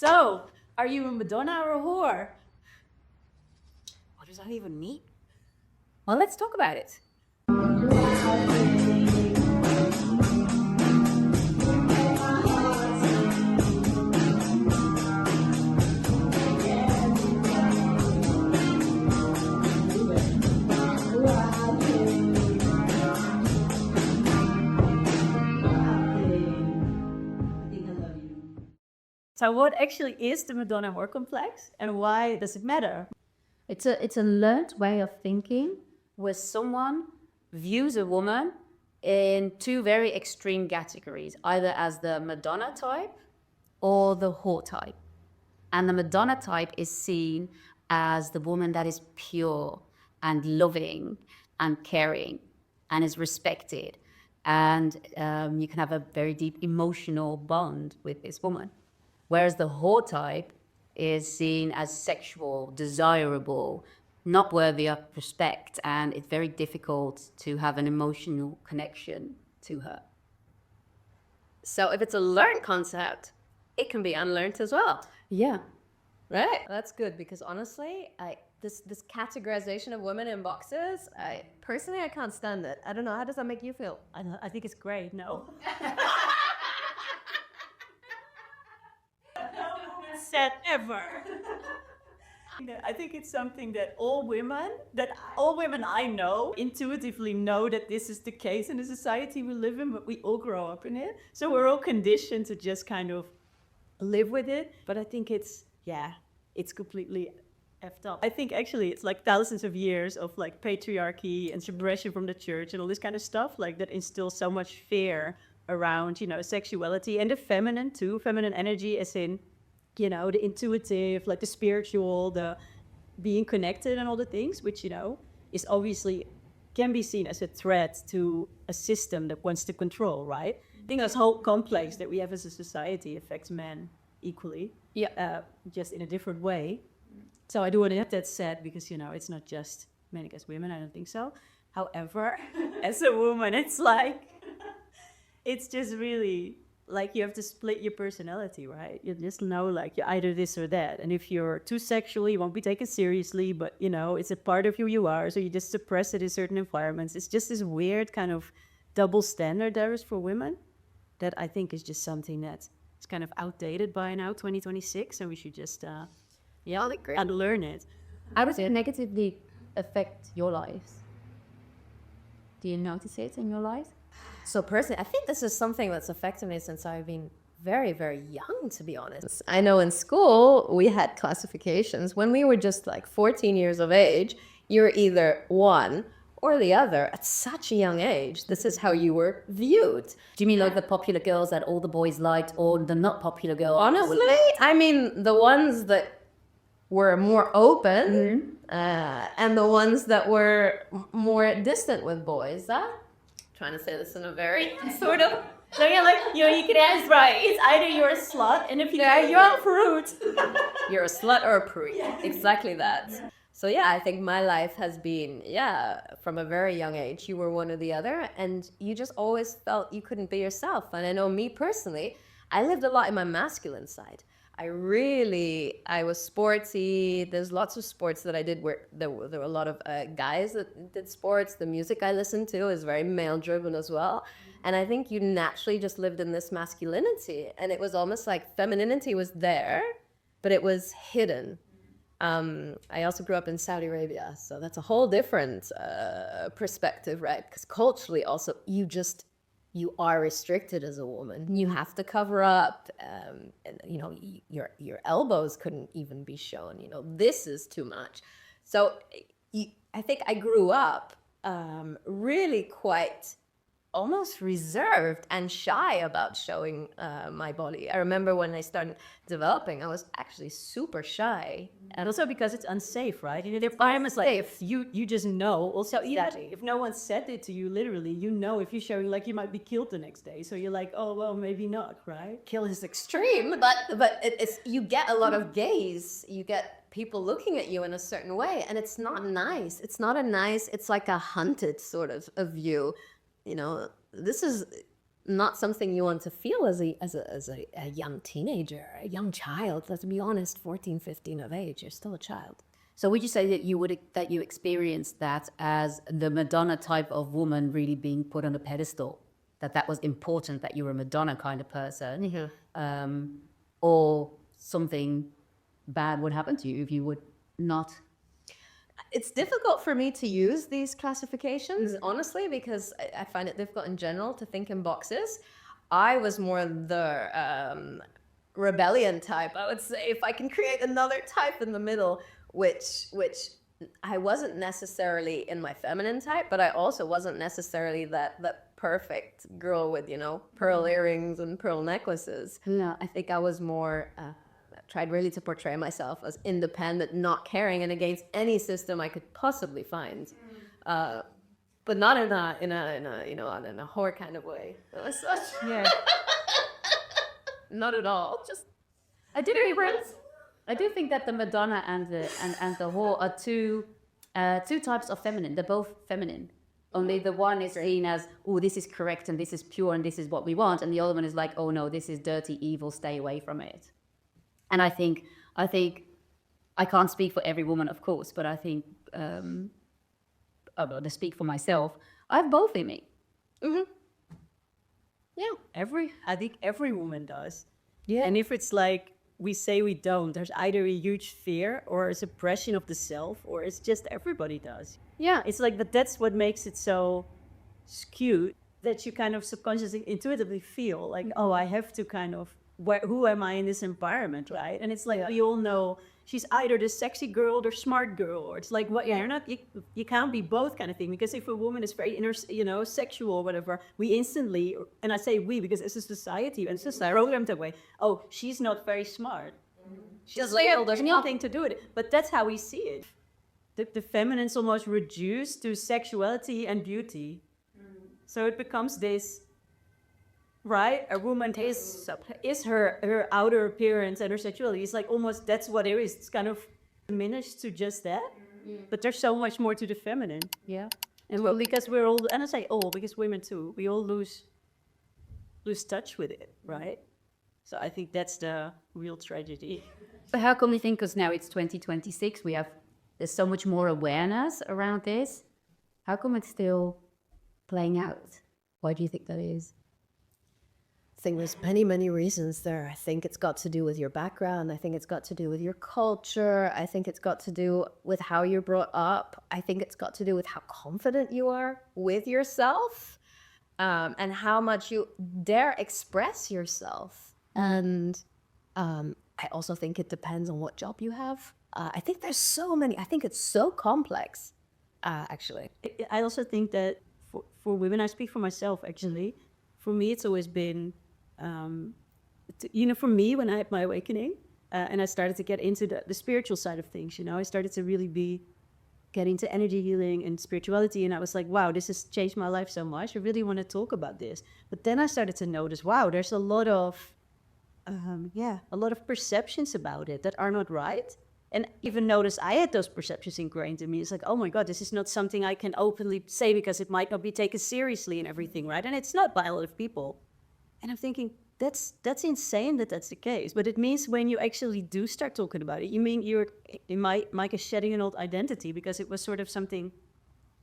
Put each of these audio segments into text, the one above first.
So, are you a Madonna or a whore? What does that even mean? Well, let's talk about it. So what actually is the Madonna-Whore Complex and why does it matter? It's a learned way of thinking where someone views a woman in two very extreme categories, either as the Madonna type or the whore type. And the Madonna type is seen as the woman that is pure and loving and caring and is respected. And you can have a very deep emotional bond with this woman. Whereas the whore type is seen as sexual, desirable, not worthy of respect, and it's very difficult to have an emotional connection to her. So if it's a learned concept, it can be unlearned as well. Yeah. Right. That's good because honestly, this categorization of women in boxes, I can't stand it. I don't know. How does that make you feel? I think it's great. No. Said ever. I think it's something that all women I know intuitively know that this is the case in the society we live in, but we all grow up in it. So we're all conditioned to just kind of live with it. But I think it's completely effed up. I think actually it's like thousands of years of like patriarchy and suppression from the church and all this kind of stuff like that instills so much fear around, sexuality and the feminine too, feminine energy as in, the intuitive, like the spiritual, the being connected and all the things, which, is obviously can be seen as a threat to a system that wants to control, right? I think this whole complex that we have as a society affects men equally, just in a different way. So I do want to have that said because, it's not just men against women, I don't think so. However, as a woman, it's like, it's just really like you have to split your personality, right? You just know like you're either this or that. And if you're too sexual, you won't be taken seriously, but it's a part of who you are. So you just suppress it in certain environments. It's just this weird kind of double standard there is for women that I think is just something that's kind of outdated by now, 2026. And we should just, unlearn it. How does it negatively affect your lives? Do you notice it in your life? So personally, I think this is something that's affected me since I've been very, very young, to be honest. I know in school, we had classifications. When we were just like 14 years of age, you were either one or the other at such a young age. This is how you were viewed. Do you mean like the popular girls that all the boys liked or the not popular girls? Honestly, I mean, the ones that were more open and the ones that were more distant with boys. Trying to say this in a very sort of... So yeah, like, you can ask, right, it's either you're a slut, and if you're a prude. You're a slut or a prude. Exactly that. So yeah, I think my life has been, from a very young age, you were one or the other, and you just always felt you couldn't be yourself. And I know me personally, I lived a lot in my masculine side. I was sporty. There's lots of sports that I did where there were a lot of guys that did sports. The music I listened to is very male driven as well. And I think you naturally just lived in this masculinity. And it was almost like femininity was there, but it was hidden. I also grew up in Saudi Arabia. So that's a whole different perspective, right? Because culturally also, you are restricted as a woman. You have to cover up, and your elbows couldn't even be shown. This is too much. So I think I grew up really quite almost reserved and shy about showing my body. I remember when I started developing, I was actually super shy. And also because it's unsafe, right? The environment's like, if you just know. Also, if no one said it to you, literally, if you're showing, like, you might be killed the next day. So you're like, oh, well, maybe not, right? Kill is extreme, but it's you get a lot of gaze. You get people looking at you in a certain way, and it's not nice. It's like a hunted sort of a view. This is not something you want to feel as a young teenager, a young child. Let's be honest, 14, 15 of age, you're still a child. So would you say that you experienced that as the Madonna type of woman really being put on a pedestal? That was important, that you were a Madonna kind of person, or something bad would happen to you if you would not? It's difficult for me to use these classifications, honestly, because I find it difficult in general to think in boxes. I was more the rebellion type, I would say, if I can create another type in the middle, which I wasn't necessarily in my feminine type, but I also wasn't necessarily that perfect girl with, pearl earrings and pearl necklaces. No, I think I was more... tried really to portray myself as independent, not caring, and against any system I could possibly find, but not in a whore kind of way. As such. Yeah. Not at all. Just I do think that the Madonna and the whore are two types of feminine. They're both feminine. Only the one is seen as, oh, this is correct and this is pure and this is what we want, and the other one is like, oh no, this is dirty, evil, stay away from it. And I think I can't speak for every woman, of course, but I think to speak for myself, I have both in me. Mm-hmm. Yeah. I think every woman does. Yeah. And if it's like we say we don't, there's either a huge fear or a suppression of the self, or it's just everybody does. Yeah. It's like that's what makes it so skewed, that you kind of subconsciously, intuitively feel like, oh, I have to kind of, who am I in this environment, right? And it's like, we all know she's either the sexy girl or the smart girl, or it's like, what? You're not, you can't be both, kind of thing. Because if a woman is very sexual or whatever, we instantly, and I say we because it's a society and society programmed that way. Oh, she's not very smart. She's like, oh, there's nothing to do with it. But that's how we see it. The feminine's almost reduced to sexuality and beauty. So it becomes this. Right, a woman is her outer appearance and her sexuality. It's like almost that's what it is. It's kind of diminished to just that. But there's so much more to the feminine. Yeah. And well, because we're all, and I say all because women too, we all lose touch with it, right? So I think that's the real tragedy. But how come you think? Because now it's 2026, there's so much more awareness around this. How come it's still playing out? Why do you think that is? I think there's many reasons there. I think it's got to do with your background. I think it's got to do with your culture. I think it's got to do with how you're brought up. I think it's got to do with how confident you are with yourself, and how much you dare express yourself. And I also think it depends on what job you have. I think there's so many. I think it's so complex, actually. I also think that for women, I speak for myself actually. For me, it's always been, for me, when I had my awakening and I started to get into the spiritual side of things, I started to really get into energy healing and spirituality. And I was like, wow, this has changed my life so much. I really want to talk about this. But then I started to notice, wow, there's a lot of perceptions about it that are not right. And even notice I had those perceptions ingrained in me. It's like, oh my God, this is not something I can openly say because it might not be taken seriously and everything, right? And it's not by a lot of people. And I'm thinking, that's insane that that's the case. But it means when you actually do start talking about it, you mean you're, in my case, shedding an old identity, because it was sort of something,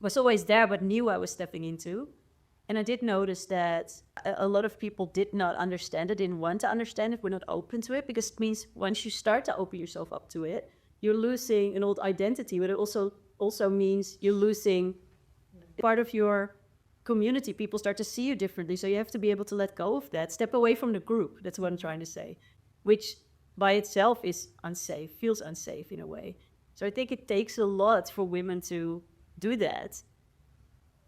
was always there, but new I was stepping into. And I did notice that a lot of people did not understand it, didn't want to understand it, were not open to it, because it means once you start to open yourself up to it, you're losing an old identity, but it also means you're losing part of your community. People start to see you differently, so you have to be able to let go of that, step away from the group. That's what I'm trying to say, which by itself is unsafe, feels unsafe in a way. So I think it takes a lot for women to do that,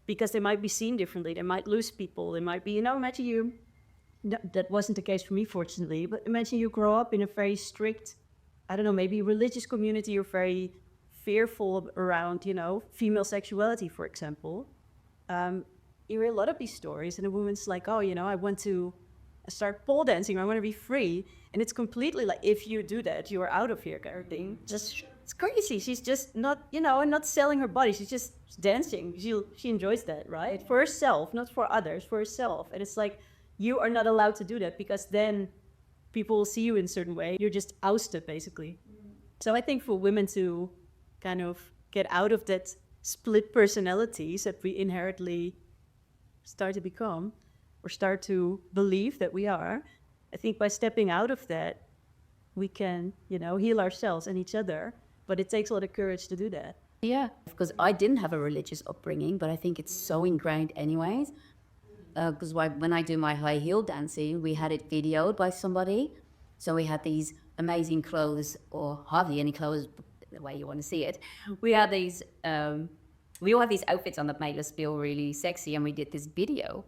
because they might be seen differently. They might lose people. They might be, imagine you, that wasn't the case for me, fortunately, but imagine you grow up in a very strict, I don't know, maybe religious community. You're very fearful around, female sexuality, for example. You hear a lot of these stories, and a woman's like, oh, I want to start pole dancing. I want to be free. And it's completely like, if you do that, you are out of here kind of thing. Just, it's crazy. She's just not, and not selling her body. She's just dancing. She enjoys that, right? For herself, not for others, for herself. And it's like, you are not allowed to do that, because then people will see you in a certain way. You're just ousted, basically. So I think for women to kind of get out of that split personalities that we inherently start to become or start to believe that we are, I think by stepping out of that, we can, heal ourselves and each other. But it takes a lot of courage to do that. Yeah, because I didn't have a religious upbringing, but I think it's so ingrained anyways. Because when I do my high heel dancing, we had it videoed by somebody. So we had these amazing clothes, or hardly any clothes, the way you want to see it. We had these, we all had these outfits on that made us feel really sexy, and we did this video.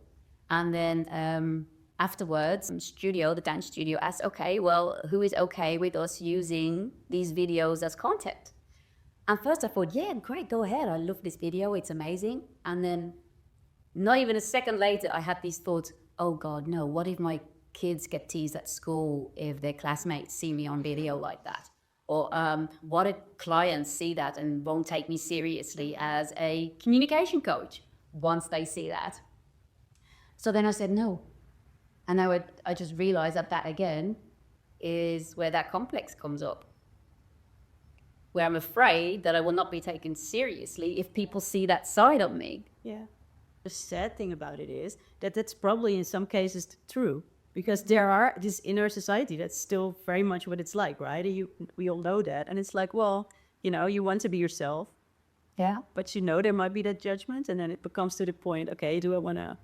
And then afterwards, the dance studio asked, okay, well, who is okay with us using these videos as content? And first I thought, yeah, great, go ahead. I love this video, it's amazing. And then not even a second later, I had these thoughts, oh God, no, what if my kids get teased at school if their classmates see me on video like that? Or what if clients see that and won't take me seriously as a communication coach once they see that? So then I said no. And I just realized that again is where that complex comes up, where I'm afraid that I will not be taken seriously if people see that side of me. Yeah. The sad thing about it is that that's probably in some cases true, because there are this inner society that's still very much what it's like, right? We all know that. And it's like, well, you want to be yourself. Yeah. But there might be that judgment, and then it becomes to the point, okay, do I want to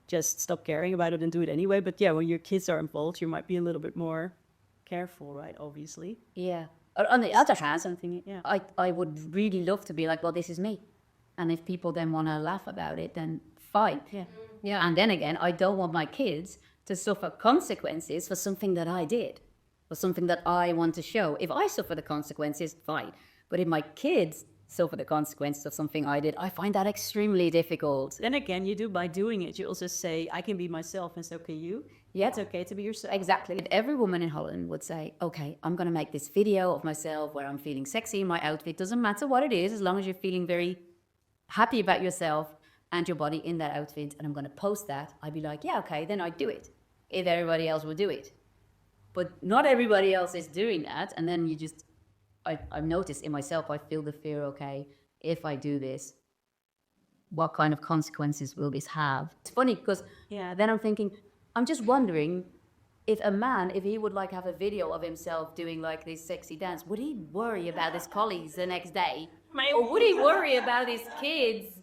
just stop caring about it and do it anyway? But yeah, when your kids are involved, you might be a little bit more careful, right? Obviously. Yeah. On the other hand, Something, yeah. I would really love to be like, well, this is me. And if people then want to laugh about it, then fine. Yeah. Yeah. And then again, I don't want my kids to suffer consequences for something that I did, for something that I want to show. If I suffer the consequences, fine. But if my kids suffer the consequences of something I did, I find that extremely difficult. Then again, by doing it, you also say, I can be myself, and so can you. Yeah. It's okay to be yourself. Exactly. Every woman in Holland would say, okay, I'm going to make this video of myself where I'm feeling sexy in my outfit. Doesn't matter what it is, as long as you're feeling very happy about yourself and your body in that outfit, and I'm going to post that. I'd be like, yeah, okay, then I'd do it if everybody else would do it. But not everybody else is doing that. And then I've noticed in myself, I feel the fear, okay, if I do this, what kind of consequences will this have? It's funny because then I'm thinking, I'm just wondering if a man, if he would like have a video of himself doing like this sexy dance, would he worry about his colleagues the next day? Or would he worry about his kids?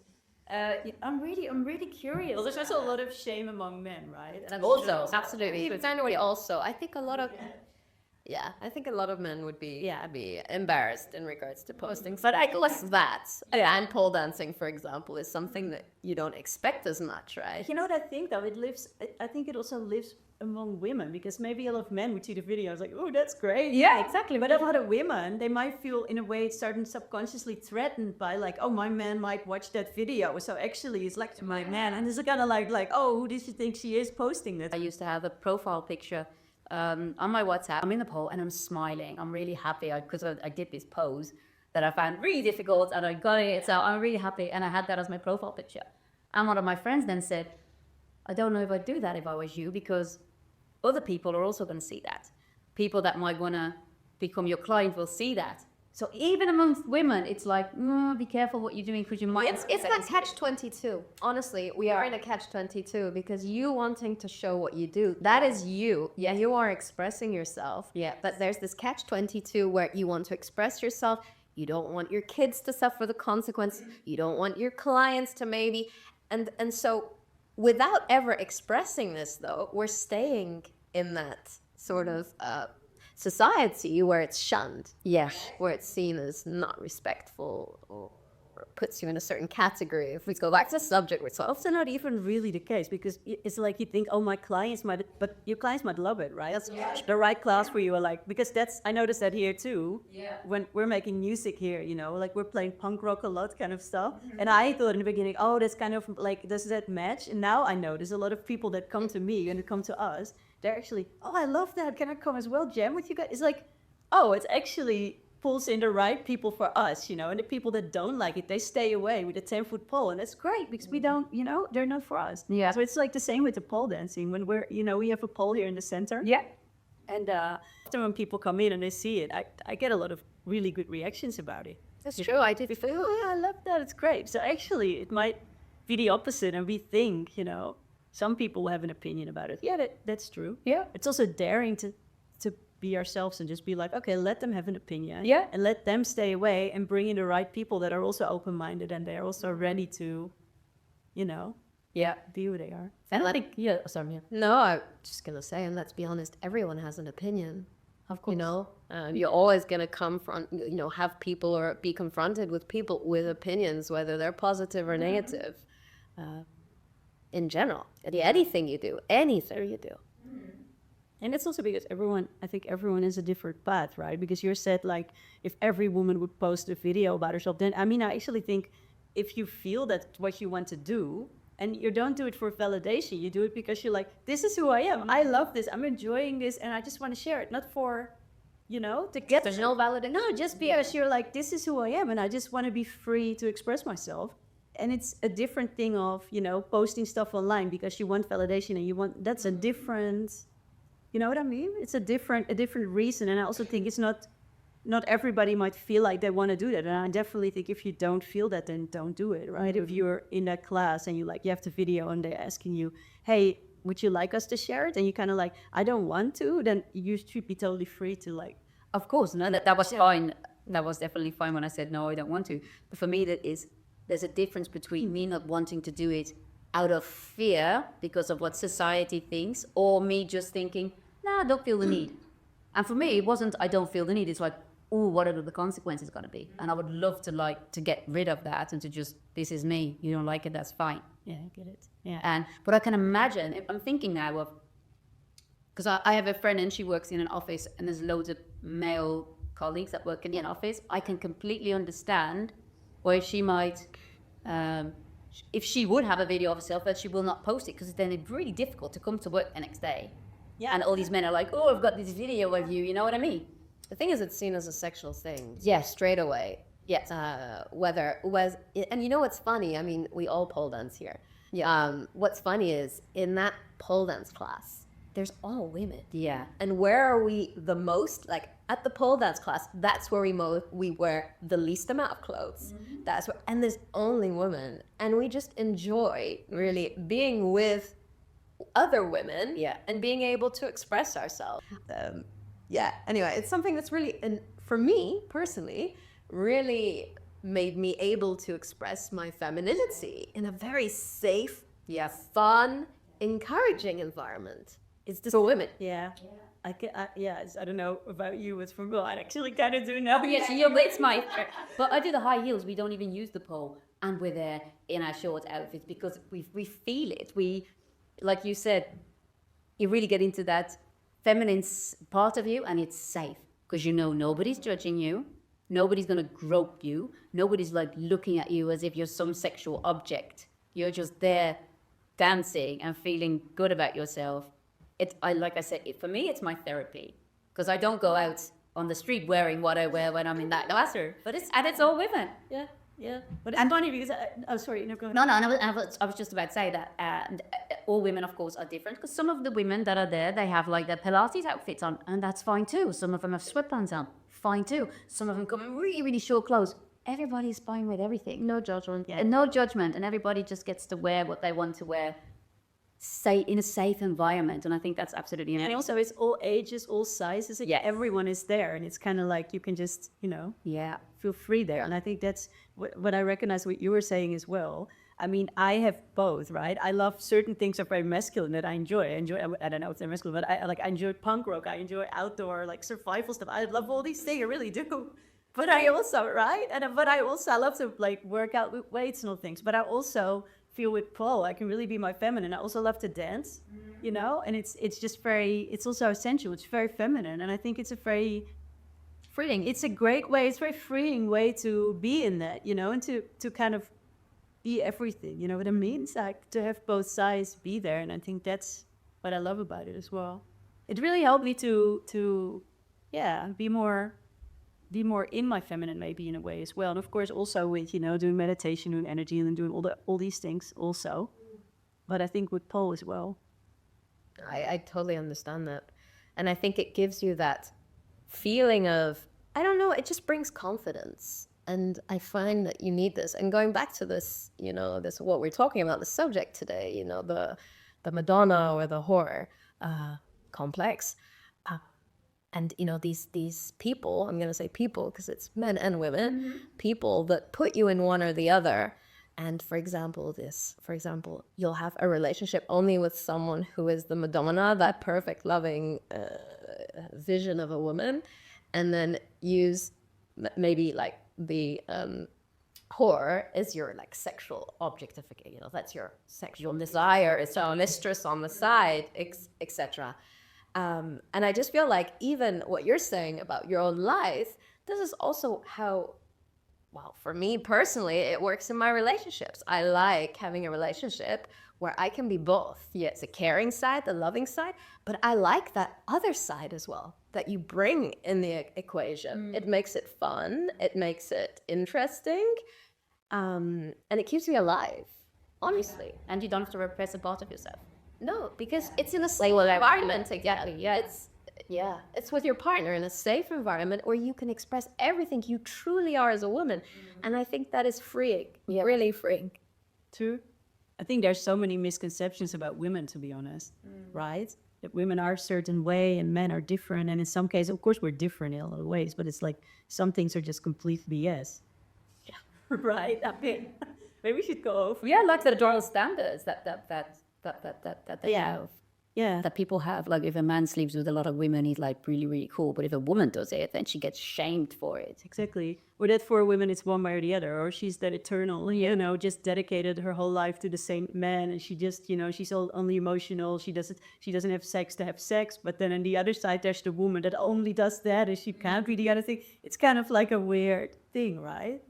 I'm really curious. Well, there's also a lot of shame among men, right? And also, absolutely. But anyway, also, I think a lot of men would be embarrassed in regards to posting. But I guess that, and pole dancing, for example, is something that you don't expect as much, right? You know what I think, though? I think it also lives among women, because maybe a lot of men would see the videos like, oh, that's great. Yeah, exactly. But a lot of women, they might feel in a way certain subconsciously threatened by like, oh, my man might watch that video, so actually it's like to my man, and it's kind of like, oh, who does she think she is posting that? I used to have a profile picture on my WhatsApp. I'm in the pole and I'm smiling. I'm really happy because I did this pose that I found really difficult, and I got it. So I'm really happy, and I had that as my profile picture. And one of my friends then said, I don't know if I'd do that if I was you, because other people are also going to see that. People that might want to become your client will see that. So even amongst women, it's like, be careful what you're doing, because you might... It's that catch-22. Honestly, we are in a catch-22, because you wanting to show what you do, that is you. Yeah, you are expressing yourself. Yeah. But there's this catch-22 where you want to express yourself. You don't want your kids to suffer the consequence. You don't want your clients to maybe... And so without ever expressing this, though, we're staying in that sort of... society where it's shunned, where it's seen as not respectful or puts you in a certain category. If we go back to the subject, it's often not even really the case, because it's like you think, oh, my clients might, but your clients might love it, right? That's the right class for you, like, because I noticed that here too. Yeah. When we're making music here, like we're playing punk rock a lot, kind of stuff. And I thought in the beginning, oh, that's kind of like, does that match? And now I know there's a lot of people that come to me and come to us. They're actually, oh, I love that. Can I come as well, jam with you guys? It's like, oh, it's actually pulls in the right people for us, and the people that don't like it, they stay away with a 10-foot pole, and that's great because we don't, they're not for us. Yeah. So it's like the same with the pole dancing. When we're, we have a pole here in the center. Yeah. And often when people come in and they see it, I get a lot of really good reactions about it. That's true. I did. We feel, oh yeah, I love that. It's great. So actually, it might be the opposite, and we think, some people have an opinion about it. Yeah, that's true. Yeah. It's also daring to be ourselves and just be like, okay, let them have an opinion. Yeah. And let them stay away and bring in the right people that are also open-minded and they're also ready to, Yeah. be who they are. And I think, sorry, yeah. No, I'm just gonna say, and let's be honest, everyone has an opinion. Of course. You're always gonna have people or be confronted with people with opinions, whether they're positive or negative. In general, anything you do. And it's also because I think everyone is a different path, right? Because you said, like, if every woman would post a video about herself, then, I actually think if you feel that's what you want to do, and you don't do it for validation, you do it because you're like, this is who I am. I love this. I'm enjoying this, and I just want to share it. Not for, to get... There's no validation. No, just because you're like, this is who I am, and I just want to be free to express myself. And it's a different thing of, posting stuff online because you want validation and that's a different... You know what I mean? It's a different reason. And I also think it's not everybody might feel like they want to do that. And I definitely think if you don't feel that, then don't do it, right? If you're in that class and you have the video and they're asking you, hey, would you like us to share it? And you kind of like, I don't want to, then you should be totally free to like... Of course, no, that was fine. That was definitely fine when I said, no, I don't want to. But for me, there's a difference between me not wanting to do it out of fear because of what society thinks, or me just thinking, nah, I don't feel the need. And for me, it wasn't, I don't feel the need. It's like, oh, what are the consequences going to be? And I would love to get rid of that and to just, this is me. You don't like it, that's fine. Yeah, I get it. Yeah. But I can imagine, if I'm thinking now of, because I have a friend and she works in an office and there's loads of male colleagues that work in an office. I can completely understand why she might... if she would have a video of herself, that she will not post it because then it's really difficult to come to work the next day. Yeah. And all these men are like, oh, I've got this video of you. You know what I mean? The thing is, it's seen as a sexual thing. Yes. Straight away. Yes. And you know what's funny? I mean, we all pole dance here. Yeah. What's funny is in that pole dance class, there's all women. Yeah. And where are we the most? Like at the pole dance class, that's where we wear the least amount of clothes. Mm-hmm. That's where, and there's only women, and we just enjoy really being with other women. Yeah. And being able to express ourselves. Anyway, it's something that's really, and for me personally, really made me able to express my femininity in a very safe, fun, encouraging environment. It's just for women. Yeah. I don't know about you, but for me, I actually kind of do now. Yes, it's my... But I do the high heels. We don't even use the pole. And we're there in our short outfits because we feel it. Like you said, you really get into that feminine part of you and it's safe because nobody's judging you. Nobody's going to grope you. Nobody's like looking at you as if you're some sexual object. You're just there dancing and feeling good about yourself. Like I said, for me, it's my therapy because I don't go out on the street wearing what I wear when I'm in that class. But it's all women. Yeah. Yeah, but it's funny because sorry, no, go ahead. No, I was just about to say that all women, of course, are different because some of the women that are there, they have like their Pilates outfits on, and that's fine too. Some of them have sweatpants on, fine too. Some of them come in really, really short clothes. Everybody's fine with everything. No judgment. Yeah. And no judgment, and everybody just gets to wear what they want to wear. Say in a safe environment, and I think that's absolutely amazing. And also it's all ages, all sizes. Like everyone is there, and it's kind of like you can just feel free there. And I think that's what I recognize what you were saying as well. I mean, I have both, right? I love certain things are very masculine that I enjoy. I don't know if they're masculine, but I enjoy punk rock. I enjoy outdoor like survival stuff. I love all these things. I really do. But I also I love to like work out with weights and all things. But I also feel with pole, I can really be my feminine. I also love to dance, and it's just it's also essential. It's very feminine, and I think it's a very freeing. It's a great way. It's a very freeing way to be in that, and to kind of be everything. You know what I mean? It's like to have both sides be there, and I think that's what I love about it as well. It really helped me to be more be more in my feminine maybe in a way as well. And of course also with, doing meditation, doing energy and doing all these things also. But I think with pole as well. I totally understand that. And I think it gives you that feeling of, I don't know, it just brings confidence. And I find that you need this. And going back to this, this what we're talking about, the subject today, the Madonna or the whore complex. And, these people, I'm going to say people because it's men and women, people that put you in one or the other. And for example, you'll have a relationship only with someone who is the Madonna, that perfect, loving vision of a woman, and then use maybe like the whore is your like sexual objectification. That's your sexual desire. It's your mistress on the side, etc. And I just feel like even what you're saying about your own life, this is also how, well, for me personally, it works in my relationships. I like having a relationship where I can be both. Yes, the caring side, the loving side, but I like that other side as well that you bring in the equation. It makes it fun, it makes it interesting, and it keeps me alive, honestly. And you don't have to repress a part of yourself. No, because it's in a safe environment. Exactly. Yeah. It's with your partner in a safe environment where you can express everything you truly are as a woman. And I think that is freeing, really freeing. True. I think there's so many misconceptions about women, to be honest, right? That women are a certain way and men are different. And in some cases, of course, we're different in a lot of ways, but it's like some things are just complete BS. Yeah. Right. I mean, maybe we should go over. Yeah, like the moral standards that they have. Yeah. That people have. Like if a man sleeps with a lot of women, he's like really, really cool. But if a woman does it, then she gets shamed for it. Exactly. Or that for women, it's one way or the other. Or she's that eternal, just dedicated her whole life to the same man. And she just, she's only emotional. She doesn't have sex to have sex. But then on the other side, there's the woman that only does that. And she can't be the other thing. It's kind of like a weird thing, right?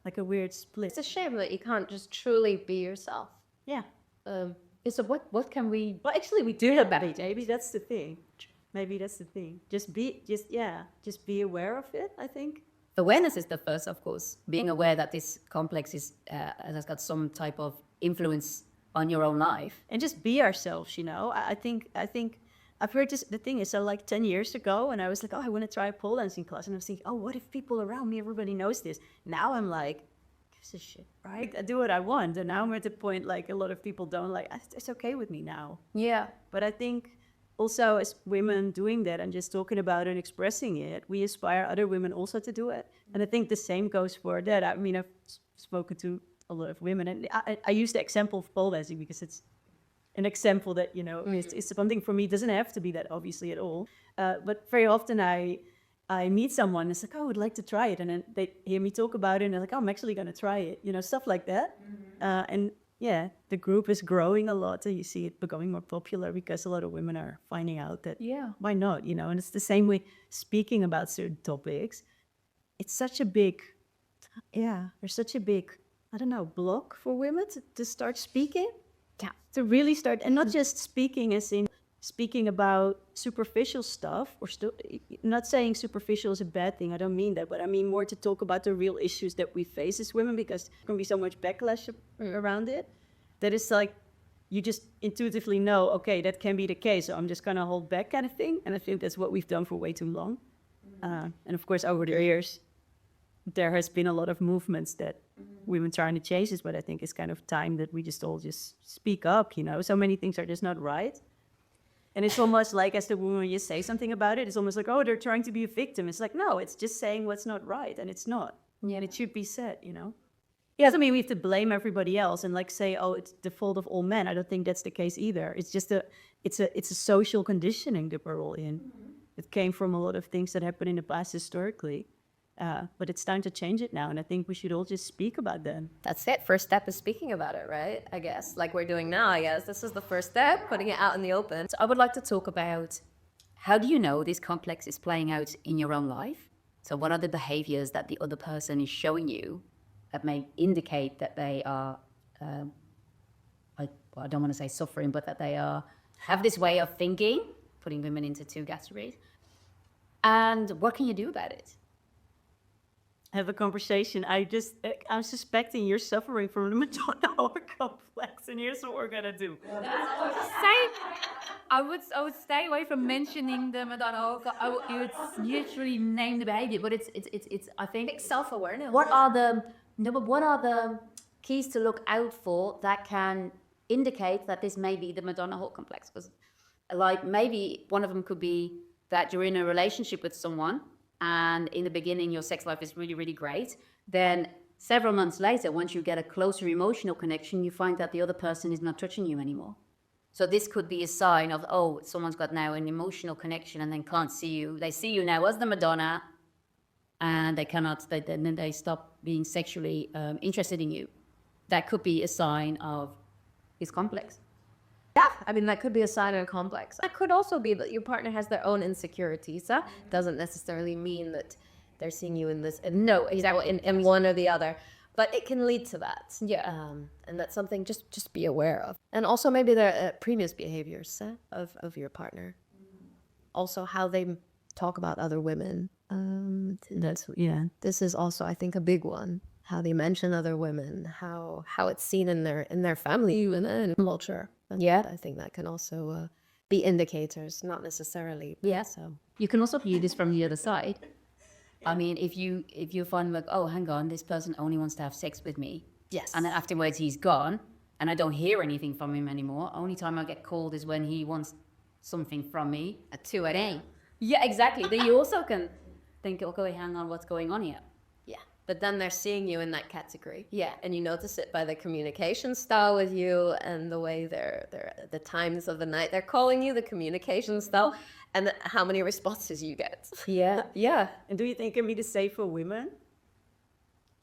Like a weird split. It's a shame that you can't just truly be yourself. Yeah. So what can we? Well, actually, we do have that. Maybe that's the thing. Just be aware of it, I think. Awareness is the first, of course. Being aware that this complex has got some type of influence on your own life. And just be ourselves, I think I've heard this. The thing is, so like 10 years ago, and I was like, oh, I want to try a pole dancing class. And I was thinking, oh, what if people around me, everybody knows this? Now I'm like, gives a shit, right? I do what I want. And now I'm at the point, like, a lot of people don't like, it's okay with me now. Yeah. But I think also as women doing that and just talking about it and expressing it, we inspire other women also to do it. And I think the same goes for that. I mean, I've spoken to a lot of women, and I use the example of pole dancing because it's an example that, it's something for me. It doesn't have to be that obviously at all. But very often I meet someone and it's like, oh, I would like to try it. And then they hear me talk about it and they're like, oh, I'm actually going to try it, stuff like that. And yeah, the group is growing a lot. And you see it becoming more popular because a lot of women are finding out that, why not, and it's the same way speaking about certain topics. It's such a big, there's such a big, I don't know, block for women to start speaking. Yeah, to really start, and not just speaking as in speaking about superficial stuff, or not saying superficial is a bad thing, I don't mean that, but I mean more to talk about the real issues that we face as women, because there can be so much backlash around it, that it's like, you just intuitively know, okay, that can be the case, so I'm just gonna hold back kind of thing, and I think that's what we've done for way too long. And of course, over the years, there has been a lot of movements that women trying to change this, but I think it's kind of time that we just all just speak up, so many things are just not right. And it's almost like as the woman, when you say something about it, it's almost like, oh, they're trying to be a victim. It's like, no, it's just saying what's not right, and it's not. Yeah, and it should be said, Yeah, I mean, we have to blame everybody else and like say, oh, it's the fault of all men. I don't think that's the case either. It's just it's a social conditioning that we're all in. It came from a lot of things that happened in the past historically. But it's time to change it now, and I think we should all just speak about that. That's it. First step is speaking about it, right? I guess, like we're doing now, I guess. This is the first step, putting it out in the open. So I would like to talk about, how do you know this complex is playing out in your own life? So what are the behaviors that the other person is showing you that may indicate that they are, I don't want to say suffering, but that they have this way of thinking, putting women into two categories. And what can you do about it? have a conversation. I'm suspecting you're suffering from the Madonna-Whore Complex, and here's what we're gonna do. I would stay away from mentioning the Madonna. You would usually name the behavior, but it's I think Self-awareness. what are the keys to look out for that can indicate that this may be the Madonna-Whore Complex? Because like maybe one of them could be that you're in a relationship with someone and in the beginning your sex life is really, really great. Then several months later, once you get a closer emotional connection, you find that the other person is not touching you anymore. So this could be a sign of, oh, someone's got now an emotional connection and then can't see you. They see you now as the Madonna and then they stop being sexually interested in you. That could be a sign of his complex. Yeah, I mean, that could be a sign of a complex. That could also be that your partner has their own insecurities. Doesn't necessarily mean that they're seeing you in this, no, exactly, in one or the other. But it can lead to that. Yeah. And that's something just be aware of. And also maybe there are previous behaviors of your partner. Also how they talk about other women. This is also, I think, a big one. How they mention other women, how it's seen in their family and culture. And I think that can also be indicators, not necessarily. Yeah. So You can also view this from the other side. I mean, if you find like, oh, hang on, this person only wants to have sex with me. Yes. And then afterwards he's gone and I don't hear anything from him anymore. Only time I get called is when he wants something from me at 2 a.m. Yeah, exactly. Then you also can think, okay, hang on, what's going on here? Yeah. But then they're seeing you in that category. Yeah. And you notice it by the communication style with you and the way the times of the night they're calling you, the communication style, and how many responses you get. Yeah. Yeah. And do you think it can be the same for women?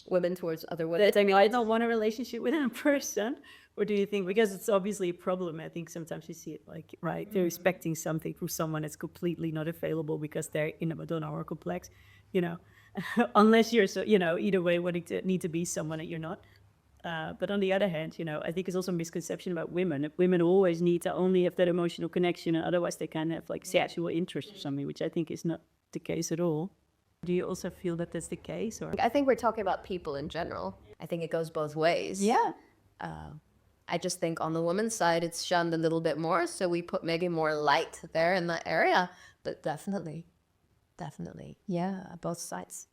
Women towards other women. That I mean, I don't want a relationship with a person. Or do you think, because it's obviously a problem, I think sometimes you see it like, right, they're expecting something from someone that's completely not available because they're in a Madonna-Whore Complex, unless you're, either way need to be someone that you're not. But on the other hand, I think it's also a misconception about women. That women always need to only have that emotional connection, and otherwise they can have like sexual interest or something, which I think is not the case at all. Do you also feel that that's the case? Or I think we're talking about people in general. I think it goes both ways. yeah. I just think on the woman's side, it's shunned a little bit more. So we put maybe more light there in that area. But definitely. Yeah, both sides.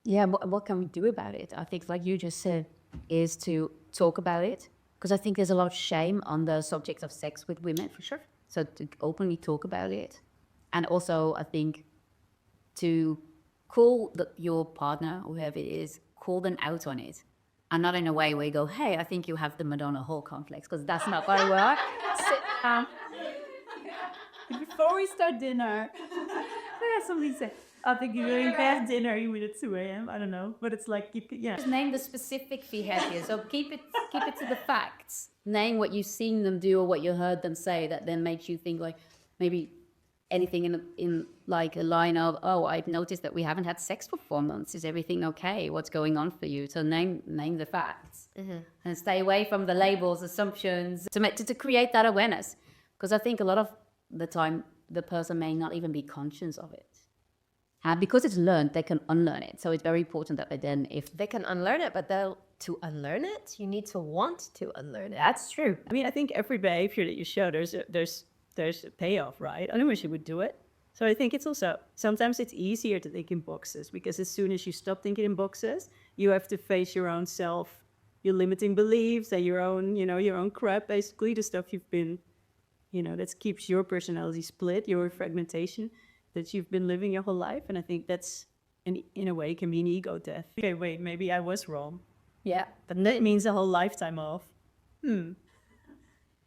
Yeah, what can we do about it? I think, like you just said, is to talk about it. Because I think there's a lot of shame on the subject of sex with women, for sure. So to openly talk about it. And also, I think, to call your partner, or whoever it is, call them out on it. And not in a way where you go, hey, I think you have the Madonna-Whore Complex, because that's not going to work. Sit down. Before we start dinner, somebody said, I think you're going past dinner, you mean at 2 a.m. I don't know, but it's like, Just name the specific behavior. So keep it to the facts. Name what you've seen them do or what you heard them say that then makes you think like maybe anything in like a line of, oh, I've noticed that we haven't had sex for 4 months. Is everything okay? What's going on for you? So name the facts and stay away from the labels, assumptions to create that awareness. Because I think a lot of the time the person may not even be conscious of it. And because it's learned, they can unlearn it. So it's very important that if they can unlearn it, but to unlearn it, you need to want to unlearn it. That's true. I mean, I think every behavior that you show, there's a payoff, right? Otherwise you would do it. So I think it's also, sometimes it's easier to think in boxes, because as soon as you stop thinking in boxes, you have to face your own self, your limiting beliefs and your own crap, basically, the stuff you've been, that keeps your personality split, your fragmentation that you've been living your whole life. And I think that's, in a way, can be an ego death. Okay, wait, maybe I was wrong. Yeah. But that means a whole lifetime off.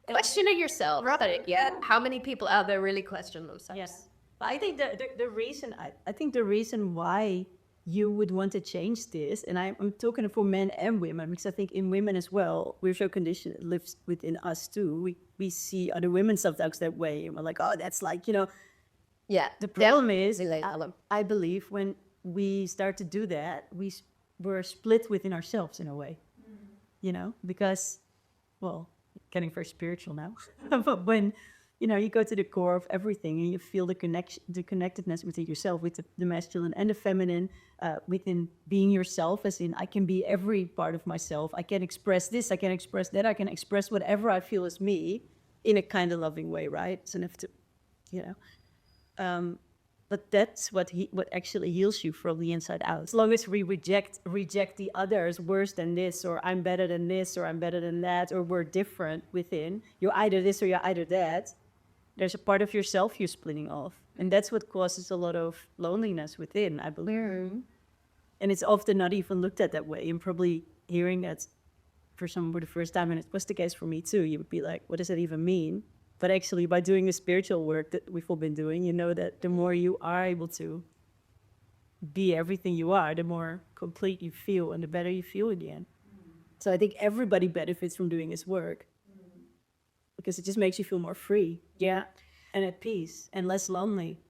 Question it yourself. How many people out there really question themselves? Yes. But I think the reason why you would want to change this, and I'm talking for men and women, because I think in women as well, we're so conditioned, it lives within us too. We see other women sometimes that way, and we're like, oh, that's like, Yeah. The problem is, I believe when we start to do that, we're split within ourselves in a way, because, well, getting very spiritual now, but when you go to the core of everything and you feel the connection, the connectedness within yourself, with the masculine and the feminine, within being yourself, as in I can be every part of myself. I can express this, I can express that, I can express whatever I feel is me in a kind of loving way, right? So enough to, you know. But that's what actually heals you from the inside out. As long as we reject the others, worse than this, or I'm better than this, or I'm better than that, or we're different within, you're either this or you're either that, there's a part of yourself you're splitting off. And that's what causes a lot of loneliness within, I believe. And it's often not even looked at that way. And probably hearing that for someone for the first time, and it was the case for me too, you would be like, what does that even mean? But actually, by doing the spiritual work that we've all been doing, you know that the more you are able to be everything you are, the more complete you feel and the better you feel in the end. So I think everybody benefits from doing this work because it just makes you feel more free. Yeah. And at peace and less lonely.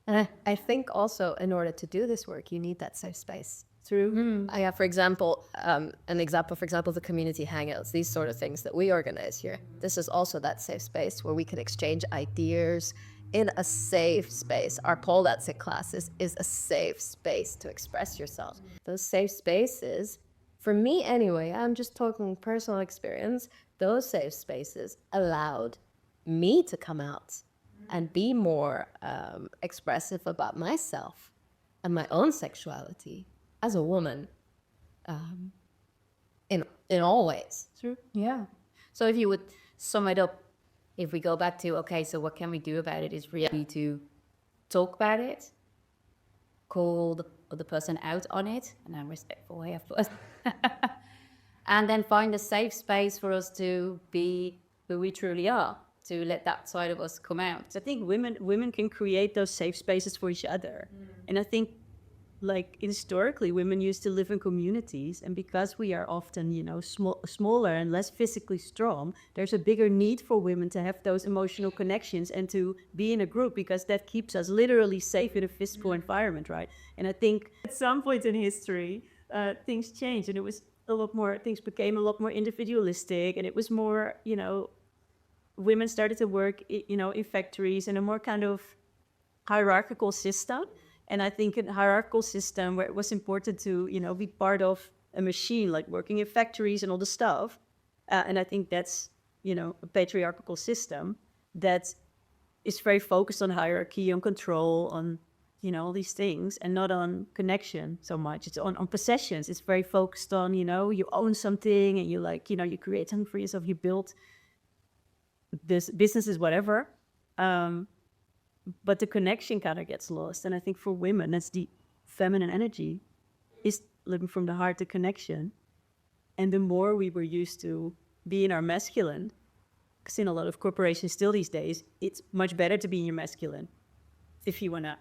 And I think also in order to do this work, you need that safe space. True. I have, for example, the community hangouts, these sort of things that we organize here. This is also that safe space where we can exchange ideas in a safe space. Our pole dancing classes is a safe space to express yourself. Those safe spaces, for me anyway, I'm just talking personal experience, those safe spaces allowed me to come out and be more expressive about myself and my own sexuality as a woman, in all ways. True. Yeah. So if you would sum it up, if we go back to, okay, so what can we do about it, is really to talk about it, call the other person out on it, in a respectful way, of course, and then find a safe space for us to be who we truly are, to let that side of us come out. I think women can create those safe spaces for each other. And I think, like, historically, women used to live in communities, and because we are often, smaller and less physically strong, there's a bigger need for women to have those emotional connections and to be in a group, because that keeps us literally safe in a physical environment, right? And I think at some point in history, things changed, and it was things became a lot more individualistic, and it was more, women started to work, in factories in a more kind of hierarchical system. And I think in a hierarchical system where it was important to, be part of a machine, like working in factories and all the stuff. And I think that's, a patriarchal system that is very focused on hierarchy, on control, on, all these things, and not on connection so much. It's on possessions. It's very focused on, you own something and you you create something for yourself, you build this businesses, whatever. But the connection kind of gets lost. And I think for women, that's the feminine energy, is living from the heart, the connection. And the more we were used to be in our masculine, because in a lot of corporations still these days, it's much better to be in your masculine if you want to,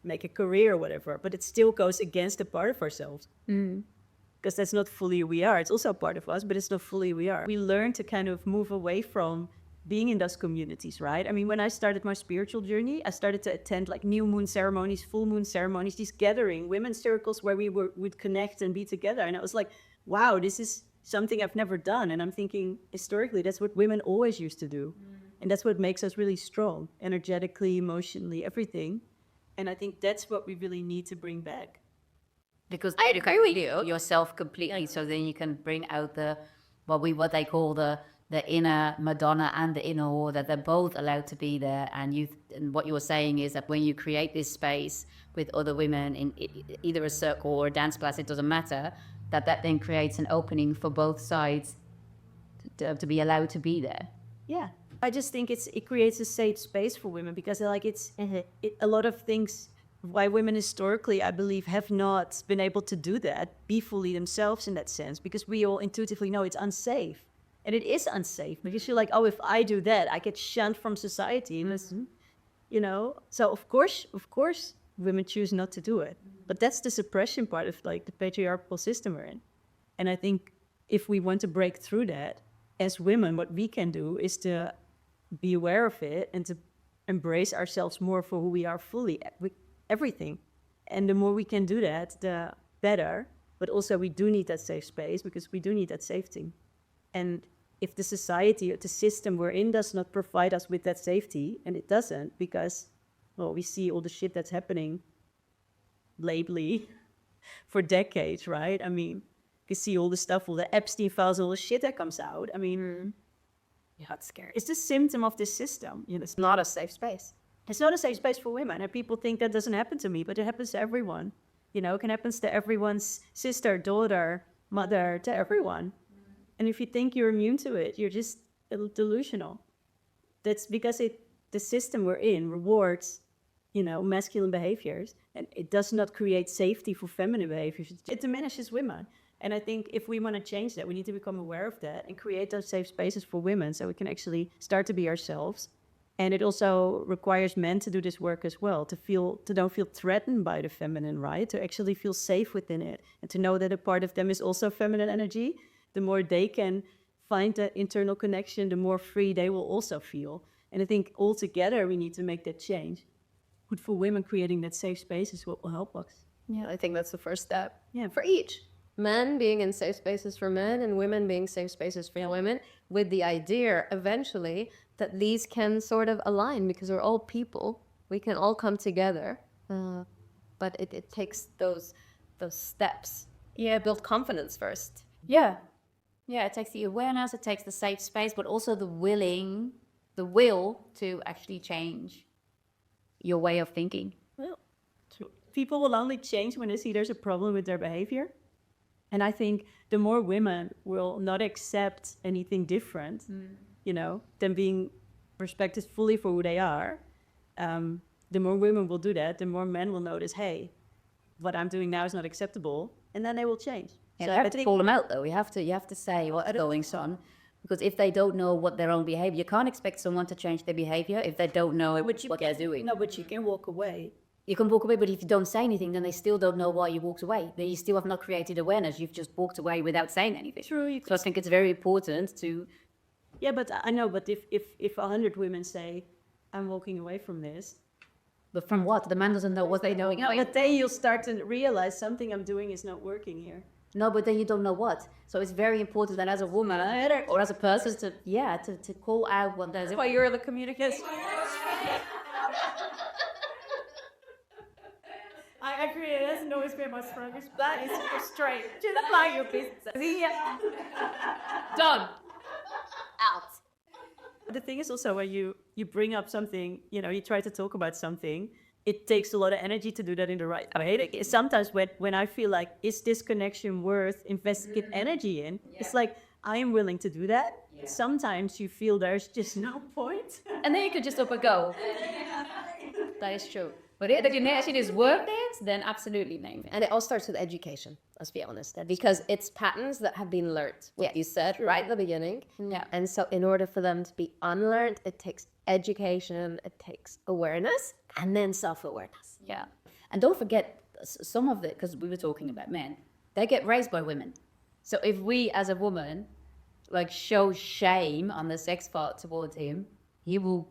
make a career or whatever. But it still goes against a part of ourselves. Because that's not fully who we are. It's also a part of us, but it's not fully who we are. We learn to kind of move away from being in those communities, right? I mean, when I started my spiritual journey, I started to attend like new moon ceremonies, full moon ceremonies, these gathering, women's circles where we would connect and be together. And I was like, wow, this is something I've never done. And I'm thinking, historically, that's what women always used to do. And that's what makes us really strong, energetically, emotionally, everything. And I think that's what we really need to bring back. Because I agree with you yourself completely, so then you can bring out what they call the inner Madonna and the inner whore, that they're both allowed to be there. And what you were saying is that when you create this space with other women in either a circle or a dance class, it doesn't matter, that then creates an opening for both sides to be allowed to be there. Yeah, I just think it creates a safe space for women, because a lot of things why women historically, I believe, have not been able to do that, be fully themselves in that sense, because we all intuitively know it's unsafe. And it is unsafe because you're like, oh, if I do that, I get shunned from society. And so of course, women choose not to do it. But that's the suppression part of like the patriarchal system we're in. And I think if we want to break through that as women, what we can do is to be aware of it and to embrace ourselves more for who we are fully, with everything. And the more we can do that, the better. But also we do need that safe space, because we do need that safety. And if the society or the system we're in does not provide us with that safety, and it doesn't, because, well, we see all the shit that's happening lately for decades, right? I mean, you see all the stuff, all the Epstein files, all the shit that comes out. I mean, Yeah, it's scary. it's the symptom of this system. You know, It's not a safe space. it's not a safe space for women, and people think that doesn't happen to me, but it happens to everyone. You know, it can happen to everyone's sister, daughter, mother, to everyone. And if you think you're immune to it, you're just delusional. That's because the system we're in rewards, you know, masculine behaviors, and it does not create safety for feminine behaviors. It diminishes women. And I think if we want to change that, we need to become aware of that and create those safe spaces for women so we can actually start to be ourselves. And it also requires men to do this work as well, to don't feel threatened by the feminine, right? To actually feel safe within it and to know that a part of them is also feminine energy. The more they can find that internal connection, the more free they will also feel. And I think all together we need to make that change. But for women, creating that safe space is what will help us. Yeah, I think that's the first step. Yeah. For each. Men being in safe spaces for men and women being safe spaces for women, with the idea eventually that these can sort of align because we're all people. We can all come together. But it takes those steps. Yeah, build confidence first. Yeah. Yeah, it takes the awareness, it takes the safe space, but also the will to actually change your way of thinking. Well, people will only change when they see there's a problem with their behavior. And I think the more women will not accept anything different, you know, than being respected fully for who they are, the more women will do that, the more men will notice, hey, what I'm doing now is not acceptable, and then they will change. Yeah, So you have I to think call them out, though. You have to say what's going on, because if they don't know what their own behavior, you can't expect someone to change their behavior if they don't know what they're doing. No, but you can walk away. You can walk away, but if you don't say anything, then they still don't know why you walked away. Then you still have not created awareness. You've just walked away without saying anything. True. So I think it's very important to. Yeah, but I know. But if 100 women say, "I'm walking away from this," But from what? The man doesn't know what they're doing. no, but then you'll start to realize something I'm doing is not working here. No, but then you don't know what. So it's very important that as a woman or as a person to call out what there's. That's why you're the communicator. I agree. It hasn't always been my strongest. That is super straight. Just mind your business. Yeah. Done. Out. The thing is also when you bring up something, you know, you try to talk about something, it takes a lot of energy to do that in the right way. Like, sometimes when I feel like, is this connection worth investing energy in? Yeah. It's like, I am willing to do that. Yeah. Sometimes you feel there's just no point. And then you could just up and go. That is true. But if the connection is worth it, then absolutely name it. And it all starts with education, let's be honest. Because it's patterns that have been learned. What you said right at the beginning. Yeah. And so in order for them to be unlearned, it takes education, it takes awareness, and then self-awareness. Yeah. And don't forget some of it, because we were talking about men, they get raised by women. So if we as a woman like show shame on the sex part towards him, he will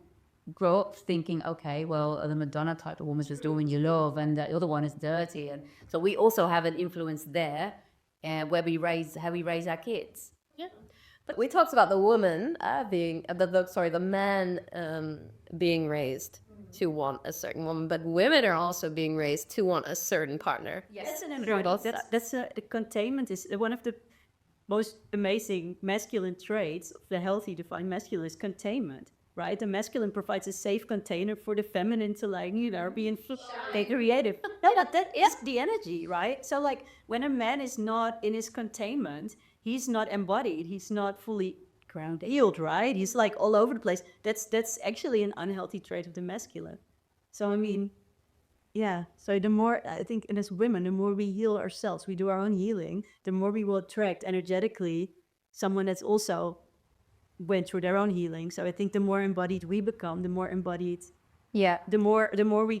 grow up thinking, okay, well, the Madonna type of woman is just doing you love, and the other one is dirty. And so we also have an influence there, where we raise how we raise our kids. Yeah. But we talked about the woman the man being raised to want a certain woman, but women are also being raised to want a certain partner. Yes, that's the containment is one of the most amazing masculine traits of the healthy defined masculine is containment. Right, the masculine provides a safe container for the feminine to, like, you know, be creative. No, but that is the energy, right? So, like, when a man is not in his containment, he's not embodied. He's not fully grounded, healed, right? He's like all over the place. That's actually an unhealthy trait of the masculine. So, I mean, yeah. So the more, I think, and as women, the more we heal ourselves, we do our own healing, the more we will attract energetically someone that's also went through their own healing. So I think the more embodied we become, the more embodied, the more we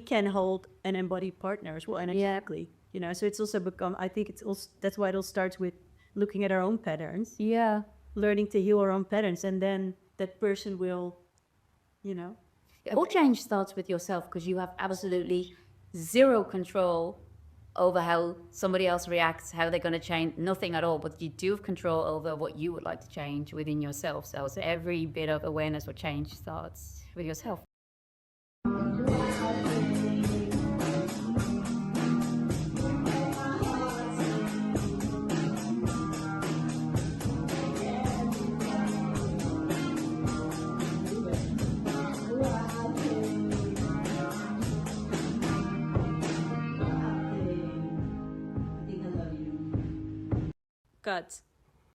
can hold an embodied partner as well energetically. You know, so it's also become, I think it's also, that's why it all starts with looking at our own patterns. Yeah. Learning to heal our own patterns, and then that person will, you know. All change starts with yourself, because you have absolutely zero control over how somebody else reacts, how they're going to change, nothing at all. But you do have control over what you would like to change within yourself. So every bit of awareness or change starts with yourself. Gut.